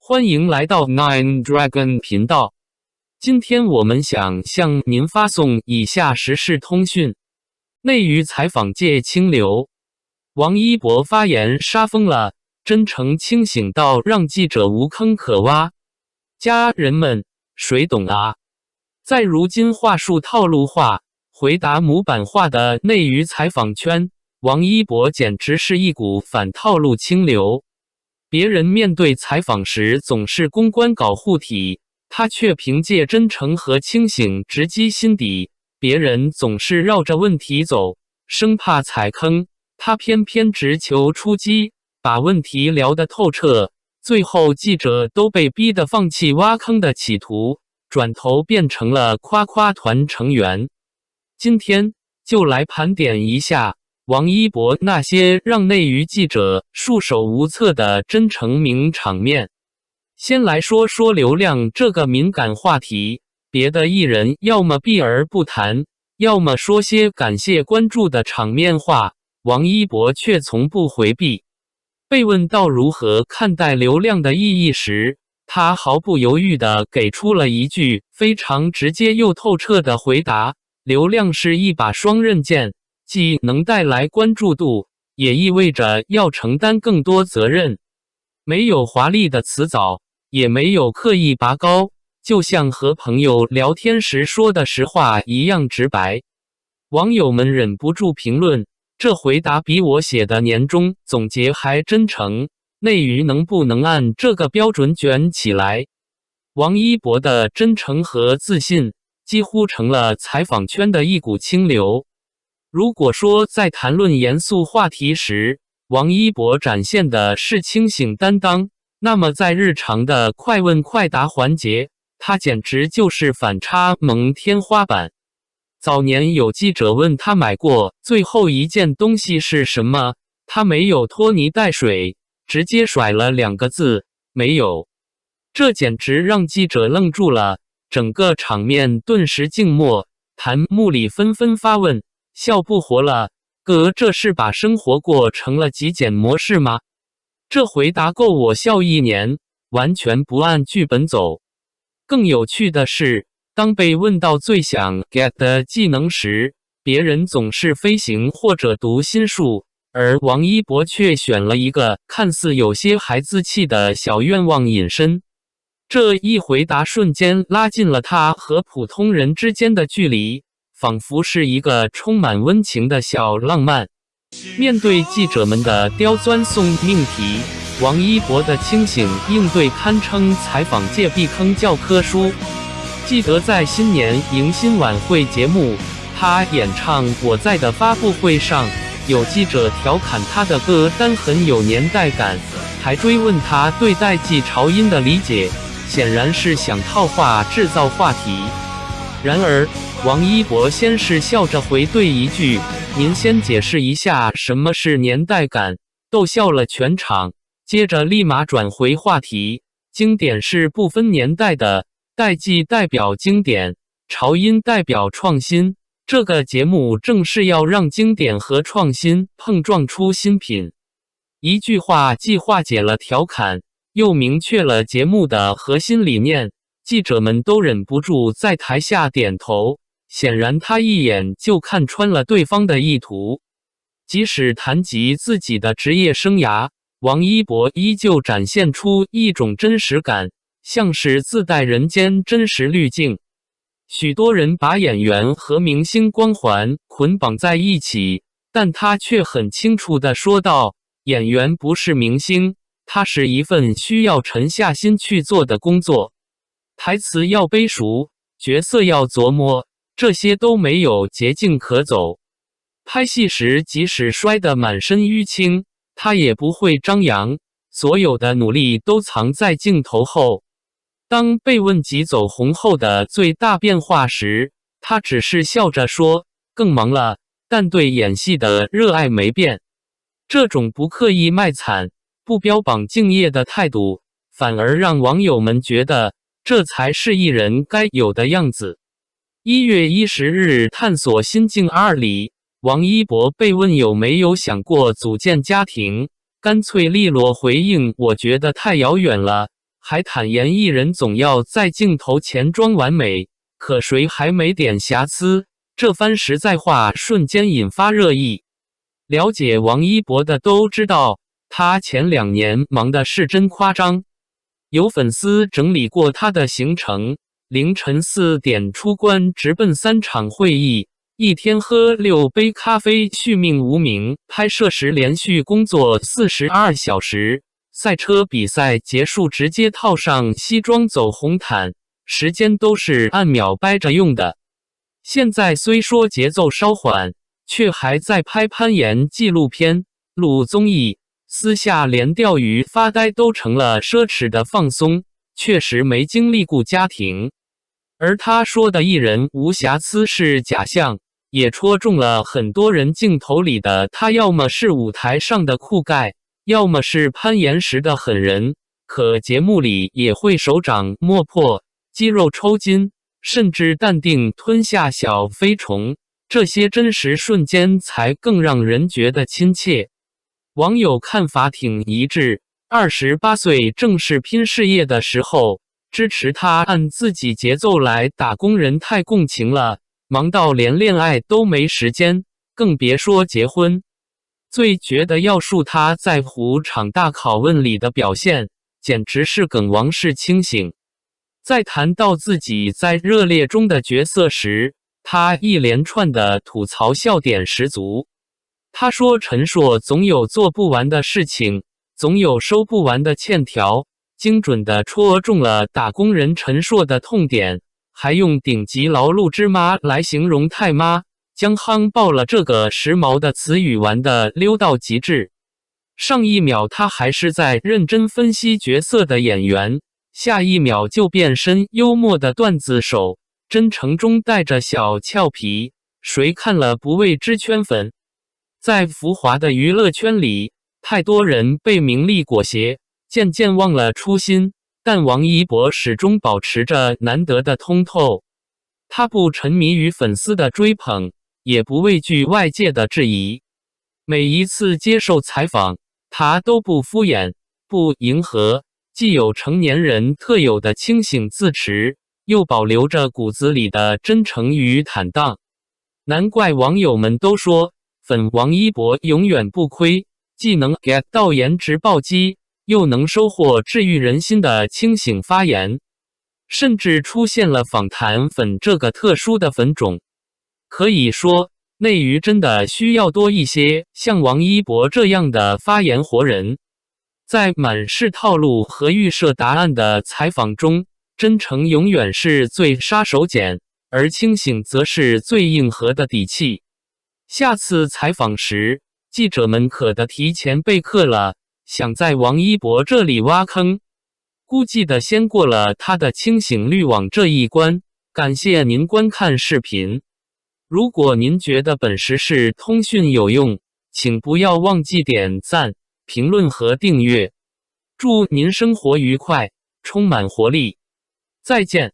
欢迎来到 Nine Dragon 频道。今天我们想向您发送以下时事通讯：内娱采访界清流，王一博发言杀疯了，真诚清醒到让记者无坑可挖。家人们，谁懂啊？在如今话术套路化、回答模板化的内娱采访圈，王一博简直是一股反套路清流。别人面对采访时总是公关搞护体，他却凭借真诚和清醒直击心底。别人总是绕着问题走，生怕踩坑，他偏偏直球出击，把问题聊得透彻。最后记者都被逼得放弃挖坑的企图，转头变成了夸夸团成员。今天就来盘点一下王一博那些让内娱记者束手无策的真诚名场面。先来说说流量这个敏感话题，别的艺人要么避而不谈，要么说些感谢关注的场面话，王一博却从不回避。被问到如何看待流量的意义时，他毫不犹豫地给出了一句非常直接又透彻的回答：流量是一把双刃剑，既能带来关注度，也意味着要承担更多责任。没有华丽的辞藻，也没有刻意拔高，就像和朋友聊天时说的实话一样直白。网友们忍不住评论：这回答比我写的年终总结还真诚，内娱能不能按这个标准卷起来？王一博的真诚和自信几乎成了采访圈的一股清流。如果说在谈论严肃话题时，王一博展现的是清醒担当，那么在日常的快问快答环节，他简直就是反差萌天花板。早年有记者问他买过最后一件东西是什么，他没有拖泥带水，直接甩了2个字：没有。这简直让记者愣住了，整个场面顿时静默，弹幕里纷纷发问：笑不活了，哥这是把生活过成了极简模式吗？这回答够我笑1年，完全不按剧本走。更有趣的是，当被问到最想 get 的技能时，别人总是飞行或者读心术，而王一博却选了一个看似有些孩子气的小愿望隐身。这一回答瞬间拉近了他和普通人之间的距离，仿佛是一个充满温情的小浪漫。面对记者们的刁钻送命题，王一博的清醒应对堪称采访界避坑教科书。记得在新年迎新晚会节目，他演唱《我在》的发布会上，有记者调侃他的歌单很有年代感，还追问他对代际潮音的理解，显然是想套话制造话题。然而王一博先是笑着回对一句：您先解释一下什么是年代感，逗笑了全场。接着立马转回话题：经典是不分年代的，代际代表经典，潮音代表创新。这个节目正是要让经典和创新碰撞出新品。一句话既化解了调侃，又明确了节目的核心理念。记者们都忍不住在台下点头，显然他一眼就看穿了对方的意图。即使谈及自己的职业生涯，王一博依旧展现出一种真实感，像是自带人间真实滤镜。许多人把演员和明星光环捆绑在一起，但他却很清楚地说道：演员不是明星，它是一份需要沉下心去做的工作。台词要背熟，角色要琢磨，这些都没有捷径可走。拍戏时即使摔得满身淤青，他也不会张扬，所有的努力都藏在镜头后。当被问及走红后的最大变化时，他只是笑着说：更忙了，但对演戏的热爱没变。这种不刻意卖惨、不标榜敬业的态度，反而让网友们觉得这才是艺人该有的样子。1月10日探索心境2里，王一博被问有没有想过组建家庭，干脆利落回应：我觉得太遥远了，还坦言艺人总要在镜头前装完美，可谁还没点瑕疵？这番实在话瞬间引发热议。了解王一博的都知道，他前2年忙的是真夸张。有粉丝整理过他的行程，凌晨4点出关，直奔3场会议，一天喝6杯咖啡，续命无名。拍摄时连续工作42小时，赛车比赛结束直接套上西装走红毯，时间都是按秒掰着用的。现在虽说节奏稍缓，却还在拍攀岩纪录片、录综艺，私下连钓鱼发呆都成了奢侈的放松，确实没精力顾家庭。而他说的艺人无瑕疵是假象，也戳中了很多人镜头里的他，要么是舞台上的酷盖，要么是攀岩时的狠人，可节目里也会手掌摸破，肌肉抽筋，甚至淡定吞下小飞虫，这些真实瞬间才更让人觉得亲切。网友看法挺一致，28岁正是拼事业的时候，支持他按自己节奏来打工人太共情了，忙到连恋爱都没时间，更别说结婚。最觉得要数他在虎场大拷问里的表现，简直是梗王式清醒。在谈到自己在热烈中的角色时，他一连串的吐槽笑点十足。他说陈硕总有做不完的事情，总有收不完的欠条，精准地戳中了打工人陈硕的痛点，还用顶级劳碌之妈来形容太妈，将夯爆了这个时髦的词语玩得溜到极致。上一秒他还是在认真分析角色的演员，下一秒就变身幽默的段子手，真诚中带着小俏皮，谁看了不为之圈粉？在浮华的娱乐圈里，太多人被名利裹挟，渐渐忘了初心，但王一博始终保持着难得的通透。他不沉迷于粉丝的追捧，也不畏惧外界的质疑。每一次接受采访，他都不敷衍，不迎合，既有成年人特有的清醒自持，又保留着骨子里的真诚与坦荡。难怪网友们都说，粉王一博永远不亏，既能 get 到颜值暴击，又能收获治愈人心的清醒发言，甚至出现了访谈粉这个特殊的粉种。可以说，内娱真的需要多一些像王一博这样的发言活人。在满是套路和预设答案的采访中，真诚永远是最杀手锏，而清醒则是最硬核的底气。下次采访时，记者们可得提前备课了，想在王一博这里挖坑，估计的先过了他的清醒滤网这一关。感谢您观看视频。如果您觉得本时事通讯有用，请不要忘记点赞、评论和订阅。祝您生活愉快，充满活力。再见。